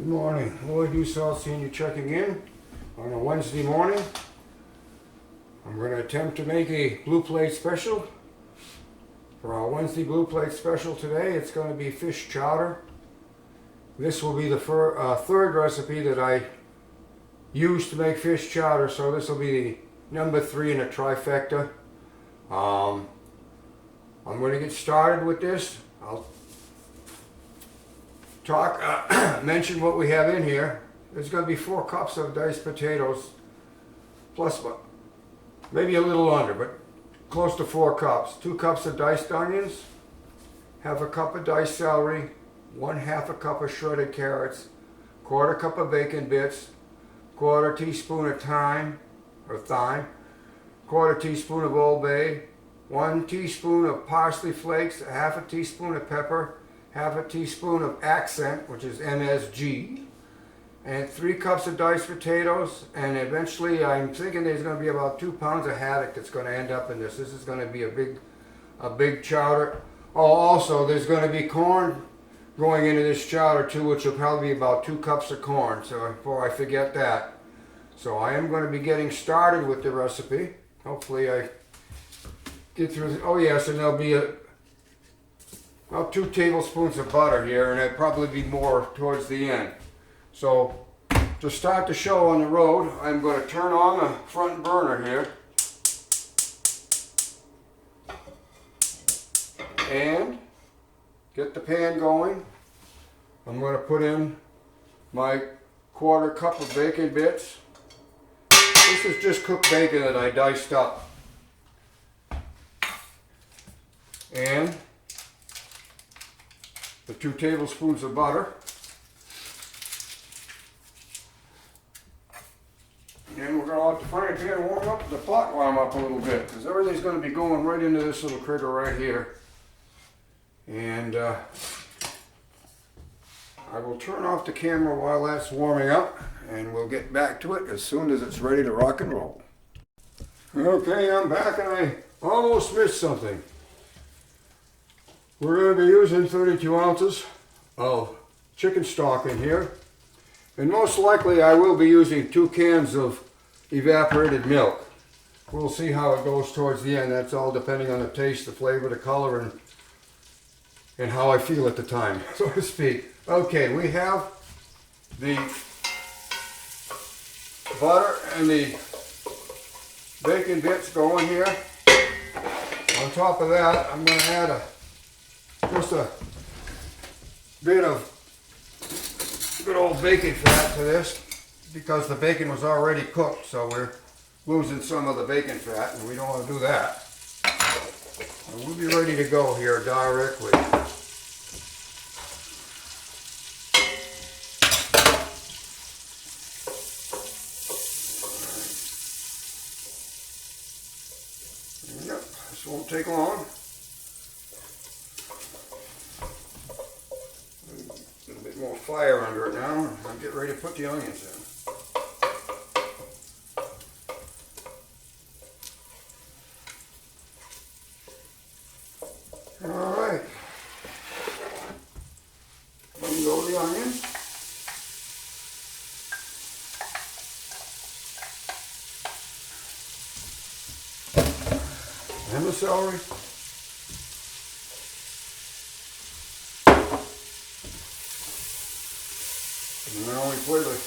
Good morning. Lloyd Usall, Senior, checking in on a Wednesday morning. I'm going to attempt to make a blue plate special. For our Wednesday blue plate special today, it's going to be fish chowder. This will be the third recipe that I use to make fish chowder, so this will be number 3 in a trifecta. I'm going to get started with this. I'll mention what we have in here. There's going to be 4 cups of diced potatoes, plus maybe a little under, but close to 4 cups. 2 cups of diced onions, half a cup of diced celery, 1/2 a cup of shredded carrots, 1/4 cup of bacon bits, 1/4 teaspoon of thyme, 1/4 teaspoon of Old Bay, 1 teaspoon of parsley flakes, 1/2 teaspoon of pepper, 1/2 teaspoon of accent, which is MSG, and 3 cups of diced potatoes. And eventually I'm thinking there's going to be about 2 pounds of haddock that's going to end up in this. This is going to be a big chowder. Oh, also there's going to be corn going into this chowder too, which will probably be about 2 cups of corn, so before I forget that. So I am going to be getting started with the recipe. Hopefully I get through oh yes, and there'll be about 2 tablespoons of butter here, and it'll probably be more towards the end. So to start the show on the road, I'm going to turn on the front burner here and get the pan going. I'm going to put in my 1/4 cup of bacon bits. This is just cooked bacon that I diced up. And the 2 tablespoons of butter. And we're going to let the frying pan warm up, the pot warm up a little bit, because everything's going to be going right into this little critter right here. And I will turn off the camera while that's warming up, and we'll get back to it as soon as it's ready to rock and roll. Okay, I'm back, and I almost missed something. We're going to be using 32 ounces of chicken stock in here, and most likely I will be using 2 cans of evaporated milk. We'll see how it goes towards the end. That's all depending on the taste, the flavor, the color, and how I feel at the time, so to speak. Okay, we have the butter and the bacon bits going here. On top of that, I'm going to add just a bit of good old bacon fat to this, because the bacon was already cooked, so we're losing some of the bacon fat, and we don't want to do that. And we'll be ready to go here directly. Yep, this won't take long. A little bit more fire under it now, and I'll get ready to put the onions in. Alright, in go the onions. And the celery. And now we play the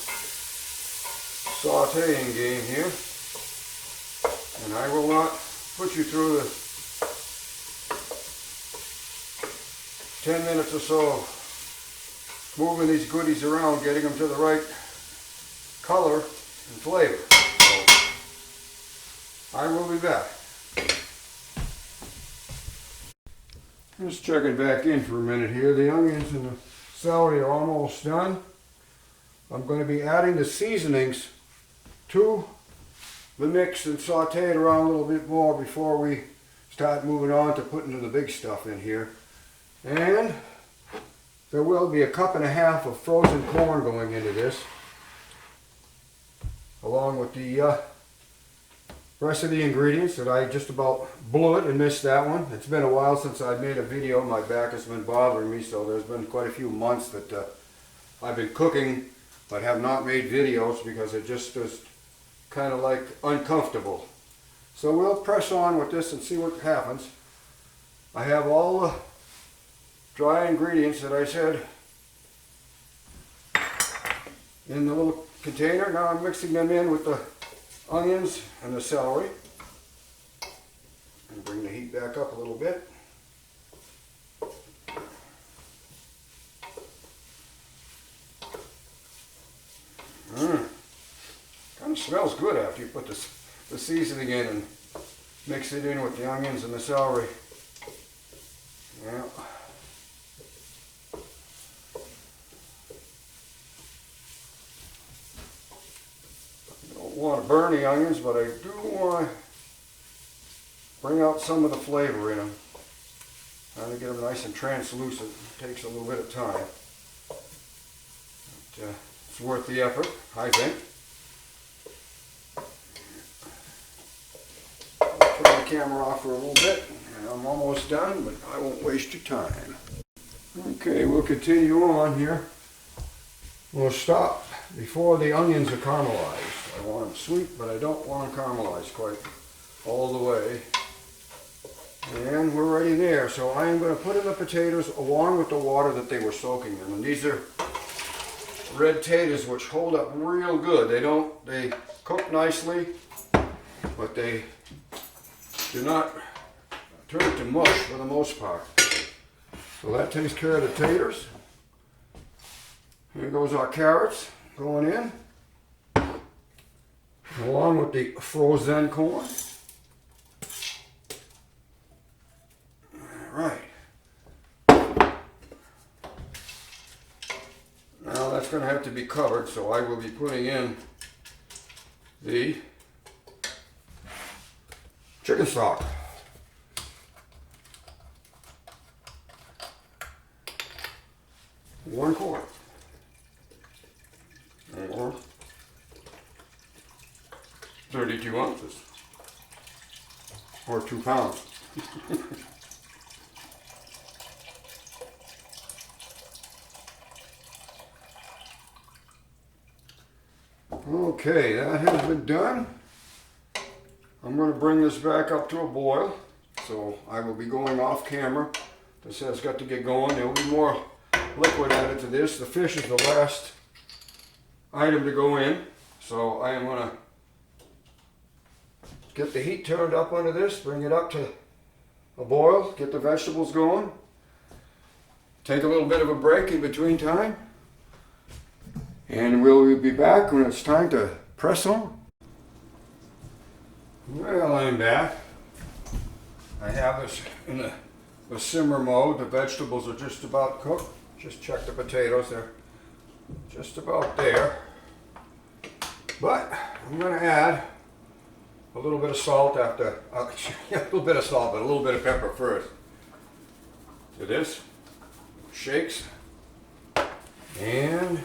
sauteing game here. And I will not put you through the 10 minutes or so moving these goodies around, getting them to the right color and flavor. So I will be back. Just checking back in for a minute here. The onions and the celery are almost done. I'm going to be adding the seasonings to the mix and saute it around a little bit more before we start moving on to putting the big stuff in here. And there will be 1.5 cups of frozen corn going into this, along with the rest of the ingredients that I just about blew it and missed that one. It's been a while since I made a video. My back has been bothering me, so there's been quite a few months that I've been cooking but have not made videos because it just is kind of like uncomfortable. So we'll press on with this and see what happens. I have all the dry ingredients that I said in the little container. Now I'm mixing them in with the onions and the celery. And bring the heat back up a little bit. Kind of smells good after you put the seasoning in and mix it in with the onions and the celery. Yeah. Don't want to burn the onions, but I do want to bring out some of the flavor in them. Trying to get them nice and translucent. It takes a little bit of time. But, it's worth the effort, I think. I'll turn the camera off for a little bit, and I'm almost done, but I won't waste your time. Okay, we'll continue on here. We'll stop before the onions are caramelized. I want them sweet, but I don't want them caramelized quite all the way. And we're already there, so I am going to put in the potatoes along with the water that they were soaking in. And these are red taters which hold up real good. They cook nicely, but they do not turn to mush for the most part. So that takes care of the taters. Here goes our carrots going in, along with the frozen corn. Right. Now that's going to have to be covered, so I will be putting in the chicken stock. One quart. Or 32 ounces. Or 2 pounds. Okay, that has been done. I'm going to bring this back up to a boil. So I will be going off camera. This has got to get going. There will be more liquid added to this. The fish is the last item to go in. So I am going to get the heat turned up under this, bring it up to a boil, get the vegetables going. Take a little bit of a break in between time. And we'll be back when it's time to press on. Well, I'm back. I have this in the simmer mode. The vegetables are just about cooked. Just check the potatoes. They're just about there. But I'm going to add a little bit of salt after, a little bit of salt, but a little bit of pepper first to this. Shakes. And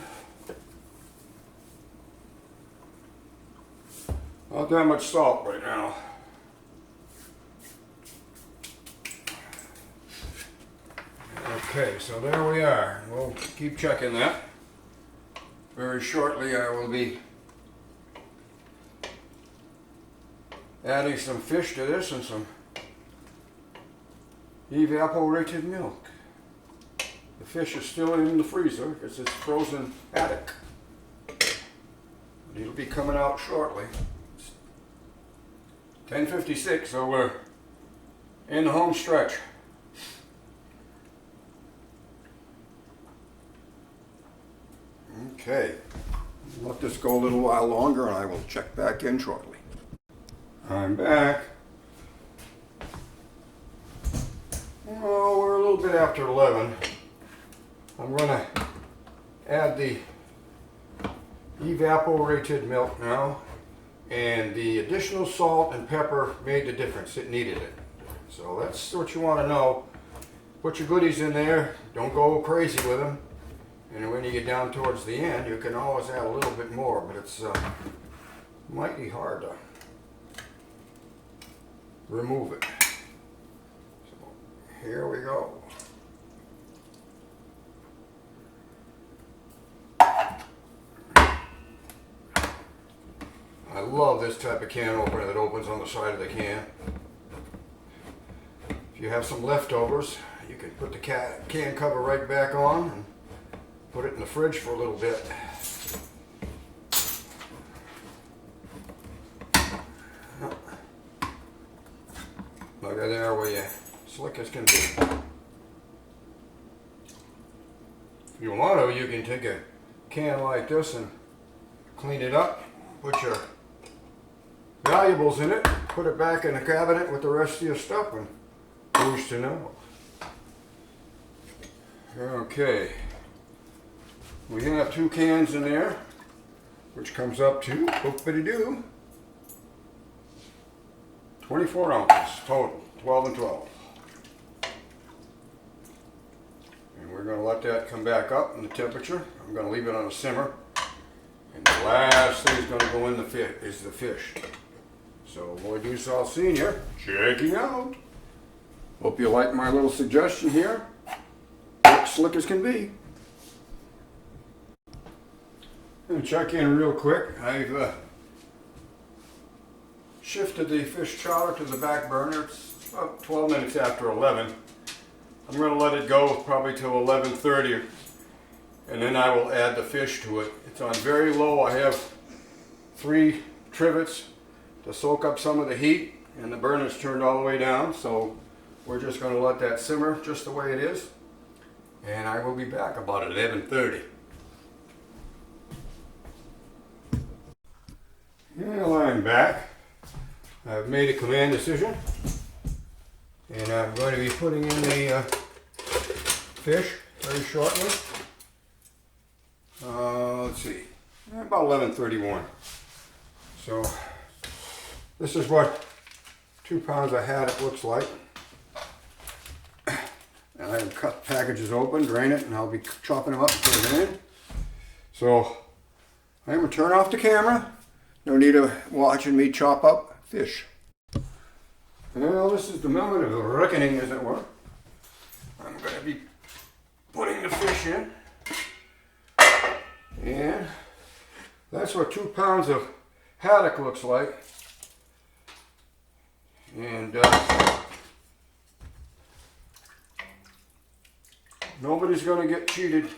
not that much salt right now. Okay, so there we are. We'll keep checking that. Very shortly I will be adding some fish to this and some evaporated milk. The fish is still in the freezer because it's frozen haddock. It'll be coming out shortly. 10:56, so we're in the home stretch. Okay, let this go a little while longer and I will check back in shortly. I'm back. Oh, we're a little bit after 11. I'm going to add the evaporated milk now. And the additional salt and pepper made the difference. It needed it. So that's what you want to know. Put your goodies in there. Don't go crazy with them. And when you get down towards the end, you can always add a little bit more, but it's mighty hard to remove it. So here we go. love this type of can opener that opens on the side of the can. If you have some leftovers, you can put the can cover right back on and put it in the fridge for a little bit. Look at there where you slick as can be. If you want to, you can take a can like this and clean it up, put your valuables in it, put it back in the cabinet with the rest of your stuff, and who's to know? Okay, we have 2 cans in there, which comes up to, whoopity-doo, 24 ounces total, 12 and 12. And we're going to let that come back up in the temperature. I'm going to leave it on a simmer. And the last thing is going to go in the fish. So Lloyd Dussault Sr. checking out. Hope you like my little suggestion here. Looks slick as can be. I'm going to check in real quick. I've shifted the fish chowder to the back burner. It's about 12 minutes after 11. I'm going to let it go probably till 11:30, and then I will add the fish to it. It's on very low. I have 3 trivets to soak up some of the heat, and the burner's turned all the way down, so we're just going to let that simmer just the way it is, and I will be back about 11:30. Well, I'm back. I've made a command decision, and I'm going to be putting in the fish very shortly. Let's see, about 11:31. So this is what 2 pounds of haddock looks like. And I can cut packages open, drain it, and I'll be chopping them up and putting them in. So I'm going to turn off the camera. No need of watching me chop up fish. Well, this is the moment of the reckoning, as it were. I'm going to be putting the fish in. And that's what 2 pounds of haddock looks like. And nobody's going to get cheated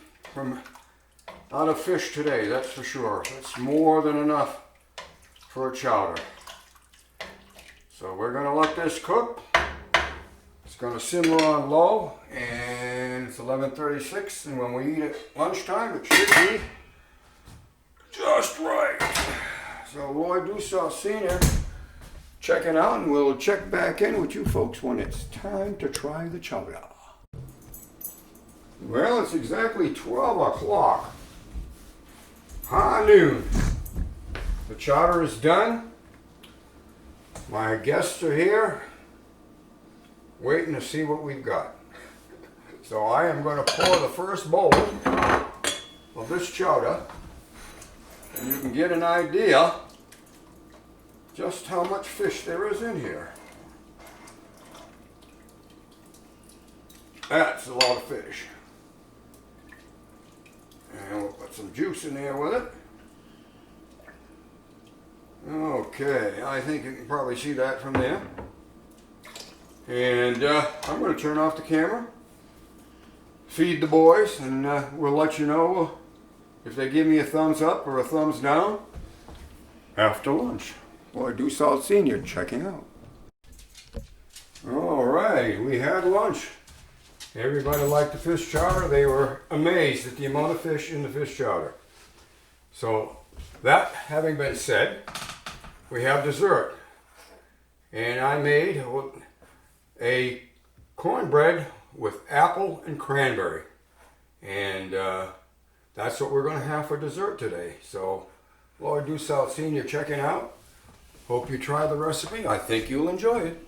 out of fish today, that's for sure. That's more than enough for a chowder. So we're going to let this cook. It's going to simmer on low, and it's 11:36, and when we eat at lunchtime, it should be just right. So Lloyd Dussault Sr. checking out, and we'll check back in with you folks when it's time to try the chowder. Well, it's exactly 12 o'clock. High noon. The chowder is done. My guests are here, waiting to see what we've got. So I am going to pour the first bowl of this chowder, and you can get an idea just how much fish there is in here. That's a lot of fish. And we'll put some juice in there with it. Okay, I think you can probably see that from there. And I'm going to turn off the camera, feed the boys, and we'll let you know if they give me a thumbs up or a thumbs down after lunch. Lloyd Dussault Sr. checking out. All right, we had lunch. Everybody liked the fish chowder. They were amazed at the amount of fish in the fish chowder. So that having been said, we have dessert. And I made a cornbread with apple and cranberry. And that's what we're going to have for dessert today. So Lloyd Dussault Sr. checking out. Hope you try the recipe. I think you'll enjoy it.